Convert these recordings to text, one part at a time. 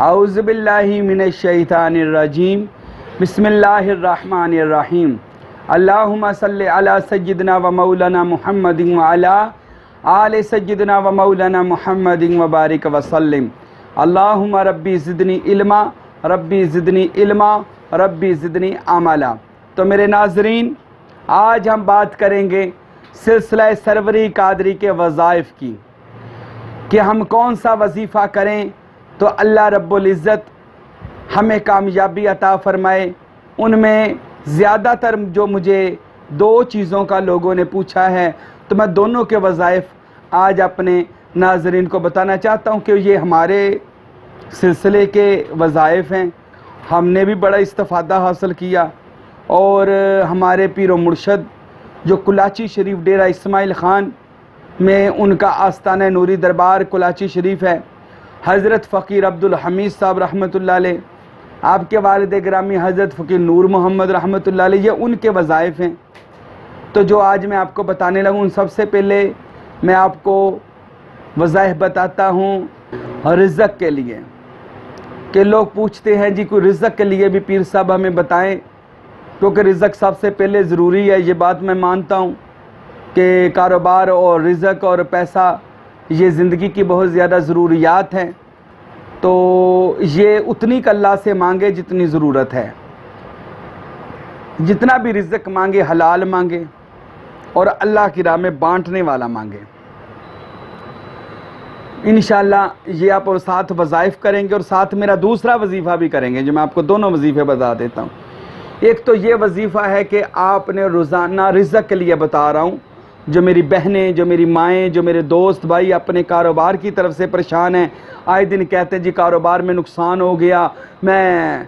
اعوذ باللہ من الشیطان الرجیم بسم اللہ الرحمن الرحیم اللہم صلی علی سیدنا و مولانا محمد وعلی آل سیدنا و مولانا محمد وبارک وسلم اللہم ربی زدنی علما ربی زدنی علما ربی زدنی عملا۔ تو میرے ناظرین، آج ہم بات کریں گے سلسلہ سروری قادری کے وظائف کی کہ ہم کون سا وظیفہ کریں تو اللہ رب العزت ہمیں کامیابی عطا فرمائے۔ ان میں زیادہ تر جو مجھے دو چیزوں کا لوگوں نے پوچھا ہے تو میں دونوں کے وظائف آج اپنے ناظرین کو بتانا چاہتا ہوں کہ یہ ہمارے سلسلے کے وظائف ہیں، ہم نے بھی بڑا استفادہ حاصل کیا، اور ہمارے پیر و مرشد جو کلاچی شریف ڈیرہ اسماعیل خان میں ان کا آستانہ نوری دربار کلاچی شریف ہے، حضرت فقیر عبدالحمید صاحب رحمۃ اللہ علیہ، آپ کے والد گرامی حضرت فقیر نور محمد رحمۃ اللہ علیہ، یہ ان کے وظائف ہیں۔ تو جو آج میں آپ کو بتانے لگوں، سب سے پہلے میں آپ کو وظائف بتاتا ہوں رزق کے لیے، کہ لوگ پوچھتے ہیں جی کوئی رزق کے لیے بھی پیر صاحب ہمیں بتائیں، کیونکہ رزق سب سے پہلے ضروری ہے۔ یہ بات میں مانتا ہوں کہ کاروبار اور رزق اور پیسہ یہ زندگی کی بہت زیادہ ضروریات ہیں، تو یہ اتنی اللہ سے مانگے جتنی ضرورت ہے، جتنا بھی رزق مانگے حلال مانگے اور اللہ کی راہ میں بانٹنے والا مانگے۔ انشاءاللہ یہ آپ اور ساتھ وظائف کریں گے، اور ساتھ میرا دوسرا وظیفہ بھی کریں گے جو میں آپ کو دونوں وظیفے بتا دیتا ہوں۔ ایک تو یہ وظیفہ ہے کہ آپ نے روزانہ رزق کے لیے بتا رہا ہوں، جو میری بہنیں، جو میری مائیں، جو میرے دوست بھائی اپنے کاروبار کی طرف سے پریشان ہیں، آئے دن کہتے ہیں جی کاروبار میں نقصان ہو گیا، میں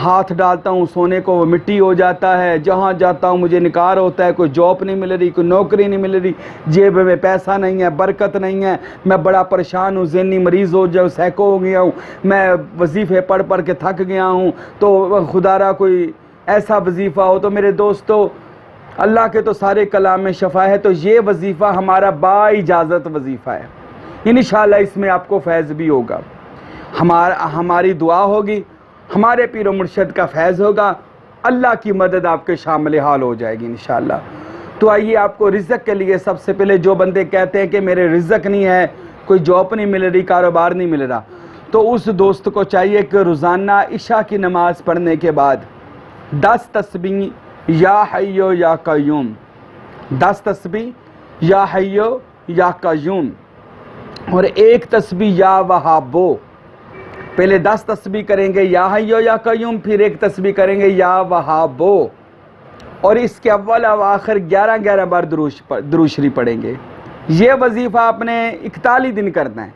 ہاتھ ڈالتا ہوں سونے کو وہ مٹی ہو جاتا ہے، جہاں جاتا ہوں مجھے نکار ہوتا ہے، کوئی جاب نہیں مل رہی، کوئی نوکری نہیں مل رہی، جیب میں پیسہ نہیں ہے، برکت نہیں ہے، میں بڑا پریشان ہوں، ذہنی مریض ہو جاؤ، سیکو ہو گیا ہوں، میں وظیفے پڑھ پڑھ کے تھک گیا ہوں، تو خدا را کوئی ایسا وظیفہ ہو۔ تو میرے دوستو، اللہ کے تو سارے کلام میں شفا ہے، تو یہ وظیفہ ہمارا با اجازت وظیفہ ہے، انشاءاللہ اس میں آپ کو فیض بھی ہوگا، ہماری دعا ہوگی، ہمارے پیر و مرشد کا فیض ہوگا، اللہ کی مدد آپ کے شامل حال ہو جائے گی انشاءاللہ۔ تو آئیے آپ کو رزق کے لیے سب سے پہلے، جو بندے کہتے ہیں کہ میرے رزق نہیں ہے، کوئی جاب نہیں مل رہی، کاروبار نہیں مل رہا، تو اس دوست کو چاہیے کہ روزانہ عشاء کی نماز پڑھنے کے بعد 10 تسبیح یا حیو یا قیوم، 10 تسبیح یا حیو یا قیوم، اور ایک تسبیح یا وہابو۔ پہلے 10 تسبیح کریں گے یا حیو یا قیوم، پھر ایک تسبیح کریں گے یا وہابو، اور اس کے اول و آخر 11 بار درود شریف پڑھیں گے۔ یہ وظیفہ آپ نے 41 دن کرنا ہے۔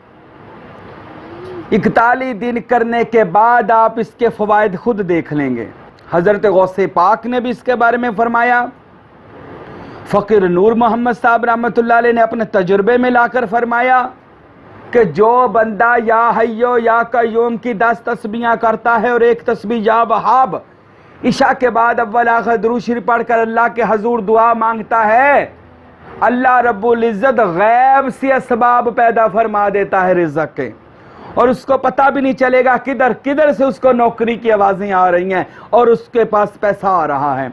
41 دن کرنے کے بعد آپ اس کے فوائد خود دیکھ لیں گے۔ حضرت غوث پاک نے بھی اس کے بارے میں فرمایا، فقیر نور محمد صاحب رحمۃ اللہ علیہ نے اپنے تجربے میں لا کر فرمایا کہ جو بندہ یا حیو یا قیوم کی 10 تسبیحاں کرتا ہے اور ایک تسبیح یا وہاب عشاء کے بعد اول آخر درود شریف پڑھ کر اللہ کے حضور دعا مانگتا ہے، اللہ رب العزت غیب سے اسباب پیدا فرما دیتا ہے رزق کے، اور اس کو پتہ بھی نہیں چلے گا کدھر سے اس کو نوکری کی آوازیں آ رہی ہیں اور اس کے پاس پیسہ آ رہا ہے،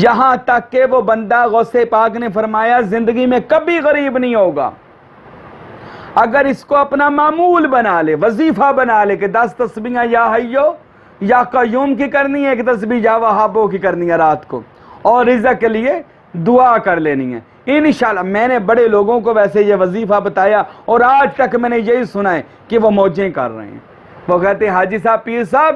یہاں تک کہ وہ بندہ غوث پاک نے فرمایا زندگی میں کبھی غریب نہیں ہوگا اگر اس کو اپنا معمول بنا لے، وظیفہ بنا لے کہ 10 تسبیحاں یا حیو یا قیوم کی کرنی ہے، ایک تسبیح یا وہابو کی کرنی ہے رات کو، اور رزق کے لیے دعا کر لینی ہے انشاءاللہ۔ میں نے بڑے لوگوں کو ویسے یہ وظیفہ بتایا، اور آج تک میں نے یہی سنا ہے کہ وہ موجیں کر رہے ہیں، وہ کہتے ہیں حاجی صاحب، پیر صاحب،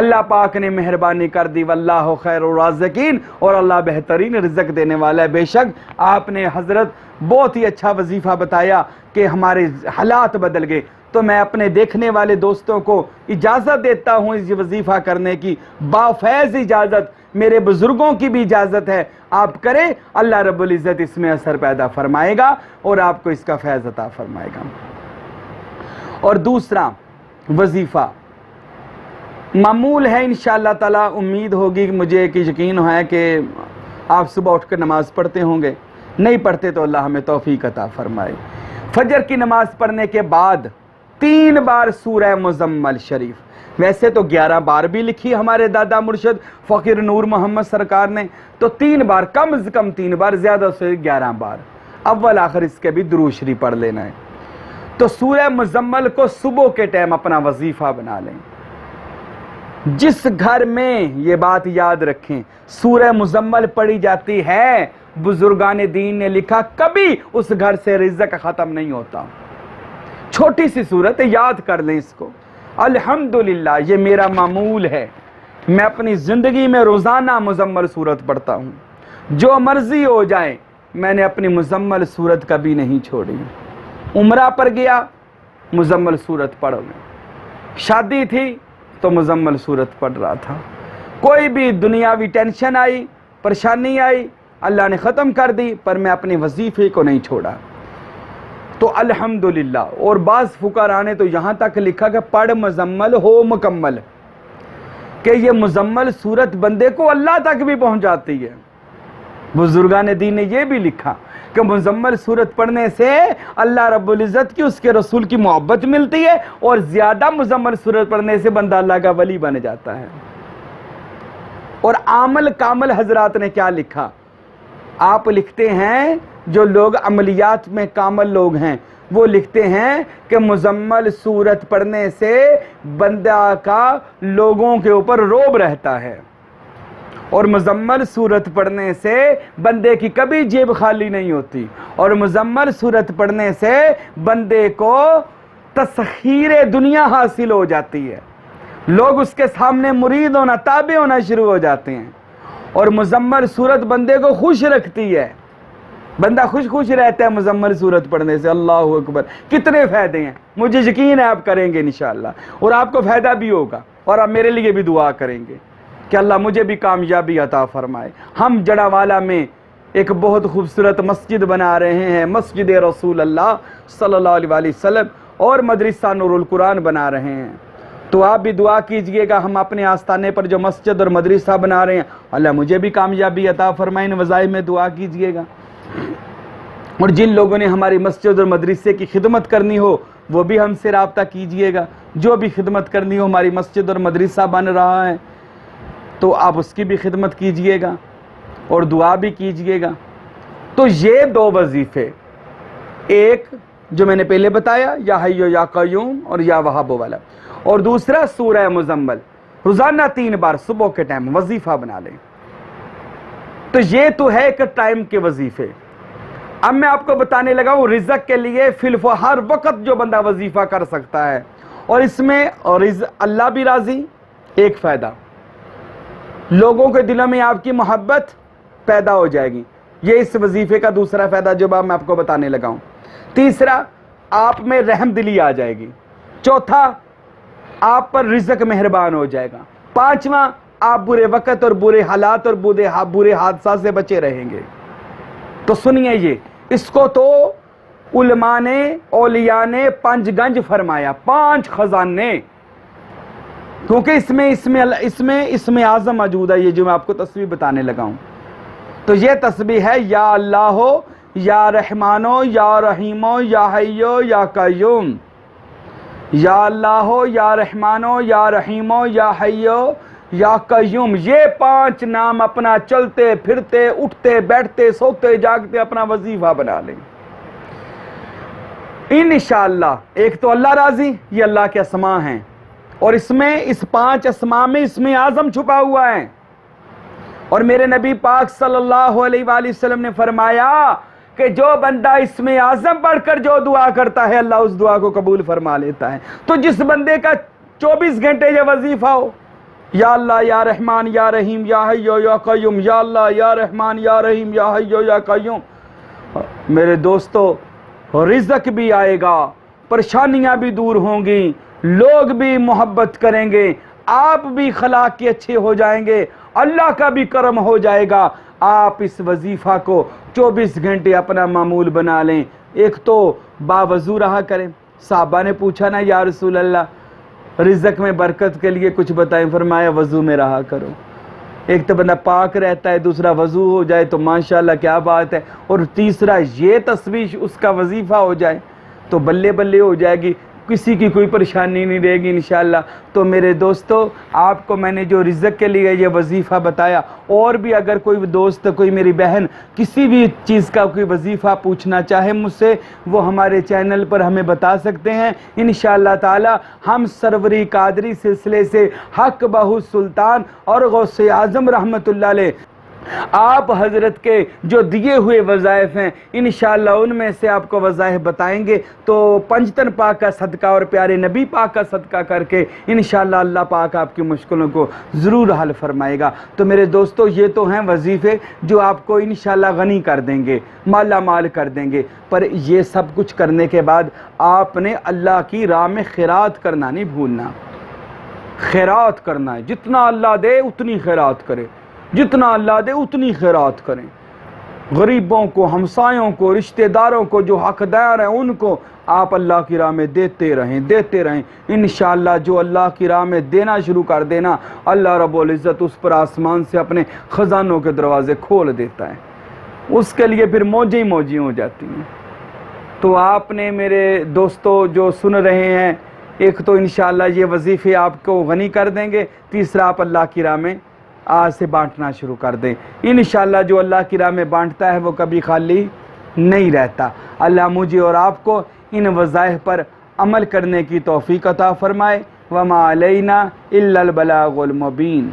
اللہ پاک نے مہربانی کر دی، واللہ خیر الرازقین، اور اللہ بہترین رزق دینے والا ہے۔ بے شک آپ نے حضرت بہت ہی اچھا وظیفہ بتایا کہ ہمارے حالات بدل گئے، تو میں اپنے دیکھنے والے دوستوں کو اجازت دیتا ہوں اس وظیفہ کرنے کی، بافیض اجازت، میرے بزرگوں کی بھی اجازت ہے، آپ کریں، اللہ رب العزت اس میں اثر پیدا فرمائے گا اور آپ کو اس کا فیض عطا فرمائے گا۔ اور دوسرا وظیفہ معمول ہے انشاءاللہ تعالی، امید ہوگی مجھے کہ یقین ہے کہ آپ صبح اٹھ کر نماز پڑھتے ہوں گے، نہیں پڑھتے تو اللہ ہمیں توفیق عطا فرمائے۔ فجر کی نماز پڑھنے کے بعد 3 बार सूरह मुजम्मल शरीफ, वैसे तो 11 बार भी लिखी हमारे दादा मुर्शद फ़कीर नूर मोहम्मद सरकार ने, तो 3 बार, कम से कम 3 बार, ज़्यादा से 11 बार अव्वल आखिर इसके भी दुरूद शरीफ पढ़ लेना है। तो सूरह मुजम्मल को सुबह के टाइम अपना वजीफ़ा बना लें। जिस घर में, ये बात याद रखें, सूरह मुजम्मल पढ़ी जाती है, बुजुर्गान दीन ने लिखा कभी उस घर से रिज़्क़ ख़त्म नहीं होता। छोटी सी सूरत, याद कर लें इसको। अल्हम्दुलिल्लाह, ये मेरा मामूल है, मैं अपनी ज़िंदगी में रोज़ाना मुजम्मल सूरत पढ़ता हूँ। जो मर्ज़ी हो जाए, मैंने अपनी मुजम्मल सूरत कभी नहीं छोड़ी। उम्रा पर गया, मुजम्मल सूरत पढ़ ली। शादी थी तो मुजम्मल सूरत पढ़ रहा था। कोई भी दुनियावी टेंशन आई, परेशानी आई, अल्लाह ने ख़त्म कर दी, पर मैं अपने वजीफ़े को नहीं छोड़ा। तो अल्हम्दुलिल्लाह। और बाज़ फुक़रा ने तो यहाँ तक लिखा कि पढ़ मुजम्मल हो मुकम्मल, कि ये मुजम्मल सूरत बंदे को अल्लाह तक भी पहुँचाती है। बुजुर्गान दीन ने ये भी लिखा कि मुजम्मल सूरत पढ़ने से अल्लाह रब्बुल इज़्ज़त की, उसके रसूल की मोहब्बत मिलती है, और ज़्यादा मुजम्मल सूरत पढ़ने से बंदा अल्लाह का वली बन जाता है। और आमल कामल हजरात ने क्या लिखा, आप लिखते हैं, जो लोग अमलियात में कामल लोग हैं, वो लिखते हैं कि मुजम्मल सूरत पढ़ने से बंदा का लोगों के ऊपर रोब रहता है, और मुजम्मल सूरत पढ़ने से बंदे की कभी जेब खाली नहीं होती, और मुजम्मल सूरत पढ़ने से बंदे को तस्खीर दुनिया हासिल हो जाती है। लोग उसके सामने मुरीद होना, ताबे होना शुरू हो जाते हैं। और मुजम्मल सूरत बंदे को खुश रखती है, बंदा खुश खुश रहता है मुजम्मल सूरत पढ़ने से। अल्लाह अकबर, कितने फ़ायदे हैं, मुझे यकीन है आप करेंगे इंशाअल्लाह, और आपको फ़ायदा भी होगा। और आप मेरे लिए भी दुआ करेंगे कि अल्लाह मुझे भी कामयाबी अता फरमाए। हम जड़ावाला में एक बहुत खूबसूरत मस्जिद बना रहे हैं, मस्जिद रसूल अल्लाह सल्लल्लाहु अलैहि वसल्लम, और मदरसा नूरुल कुरान बना रहे हैं। तो आप भी दुआ कीजिएगा, हम अपने आस्थाने पर जो मस्जिद और मदरसा बना रहे हैं, अल्लाह मुझे भी कामयाबी अता फरमाए। इन वज़ाइफ में दुआ कीजिएगा। और जिन लोगों ने हमारी मस्जिद और मदरसे की खिदमत करनी हो, वो भी हमसे रब्ता कीजिएगा। जो भी खिदमत करनी हो, हमारी मस्जिद और मदरसा बन रहा है, तो आप उसकी भी खिदमत कीजिएगा और दुआ भी कीजिएगा। तो ये 2 वजीफ़े, एक जो मैंने पहले बताया, या हय्यो या क़य्यूम और या वहाब वाला, और दूसरा सूरह मुजम्मल, रोज़ाना 3 बार सुबह के टाइम वजीफ़ा बना लें। तो ये तो है एक टाइम के वजीफ़े। अब मैं आपको बताने लगा हूँ रिज़्क़ के लिए फिलफो हर वक्त जो बंदा वजीफ़ा कर सकता है, और इसमें और अल्लाह भी राज़ी। एक फ़ायदा, लोगों के दिलों में आपकी मोहब्बत पैदा हो जाएगी, ये इस वजीफ़े का दूसरा फ़ायदा जो मैं आपको बताने लगा हूँ। तीसरा, आप में रहमदिली आ जाएगी। चौथा, आप पर रिज़्क़ मेहरबान हो जाएगा। पाँचवा, आप बुरे वक़्त और बुरे हालात और बुरे हादसा से बचे रहेंगे। तो सुनिए, ये इसको तो उलमा ने, औलिया ने पंचगंज फरमाया, 5 खजाने, क्योंकि इसमें आज़म मौजूद है। ये जो मैं आपको तस्वीर बताने लगा हूँ, तो ये तस्वीर है, या अल्लाहो या रहमानो या रहीमो या हय्यो या क़य्यूम, या अल्लाहो या रहमानो या रहीमो या हय्यो या क़य्यूम। ये 5 नाम अपना चलते फिरते, उठते बैठते, सोते जागते अपना वजीफा बना लें इंशाअल्लाह। एक तो अल्लाह राज़ी, ये अल्लाह के अस्मा हैं, और इसमें इस 5 अस्मा में इसमें आज़म छुपा हुआ है। और मेरे नबी पाक सल्लल्लाहु अलैहि वसल्लम ने फरमाया कि जो बंदा इसमें आज़म पढ़कर जो दुआ करता है, अल्लाह उस दुआ को कबूल फरमा लेता है। तो जिस बंदे का 24 घंटे ये वजीफा हो, या अल्लाह या रहमान या रहीम या हय्यो या क़य्यूम, या अल्लाह या रहमान या रहीम या हय्यो या क़य्यूम, मेरे दोस्तों, रिज़्क़ भी आएगा, परेशानियां भी दूर होंगी, लोग भी मोहब्बत करेंगे, आप भी खलाक के अच्छे हो जाएंगे, अल्लाह का भी करम हो जाएगा। आप इस वजीफ़ा को 24 घंटे अपना मामूल बना लें। एक तो बावजू रहा करें। साहबा ने पूछा ना, या रसूल अल्लाह, रिज़्क़ में बरकत के लिए कुछ बताएं। फरमाया, वज़ू में रहा करो। एक तो बंदा पाक रहता है, दूसरा वज़ू हो जाए तो माशाअल्लाह क्या बात है, और तीसरा ये तस्वीर उसका वजीफ़ा हो जाए तो बल्ले बल्ले हो जाएगी। किसी की कोई परेशानी नहीं रहेगी इंशाअल्लाह। तो मेरे दोस्तों, आपको मैंने जो रिज़्क़ के लिए ये वजीफ़ा बताया, और भी अगर कोई दोस्त, कोई मेरी बहन किसी भी चीज़ का कोई वजीफ़ा पूछना चाहे मुझसे, वो हमारे चैनल पर हमें बता सकते हैं। इंशाअल्लाह ताला हम सरवरी कादरी सिलसिले से हक बहू सुल्तान और गौसे आज़म रहमतुल्लाह अलैह आप हज़रत के जो दिए हुए वज़ाइफ हैं, इंशाअल्लाह उनमें से आपको वज़ाइफ बताएंगे। तो पंजतन पाक का सदका और प्यारे नबी पाक का सदका करके इंशाअल्लाह अल्लाह पाक आपकी मुश्किलों को ज़रूर हल फरमाएगा। तो मेरे दोस्तों, ये तो हैं वजीफ़े जो आपको इंशाअल्लाह गनी कर देंगे, माला माल कर देंगे। पर ये सब कुछ करने के बाद आपने अल्लाह की राह में खैरात करना नहीं भूलना। खैरात करना है, जितना अल्लाह दे उतनी खैरात करें, जितना अल्लाह दे उतनी खैरात करें। गरीबों को, हमसायों को, रिश्तेदारों को, जो हकदार हैं उनको आप अल्लाह की राह में देते रहें, देते रहें। इंशाअल्लाह जो अल्लाह की राह में देना शुरू कर देना, अल्लाह रब्बुल इज़्ज़त उस पर आसमान से अपने ख़जानों के दरवाज़े खोल देता है, उसके लिए फिर मौजें ही मौजें हो जाती हैं। तो आपने मेरे दोस्तों जो सुन रहे हैं, एक तो इंशाअल्लाह ये वजीफ़े आपको गनी कर देंगे, तीसरा आप अल्लाह की राह में आज से बांटना शुरू कर दें। इंशाअल्लाह जो अल्लाह की राह में बांटता है वो कभी खाली नहीं रहता। अल्लाह मुझे और आपको इन वज़ाइफ पर अमल करने की तौफ़ीक़ अता फ़रमाए। वमा अलैना इल्लल बलागुल मुबीन।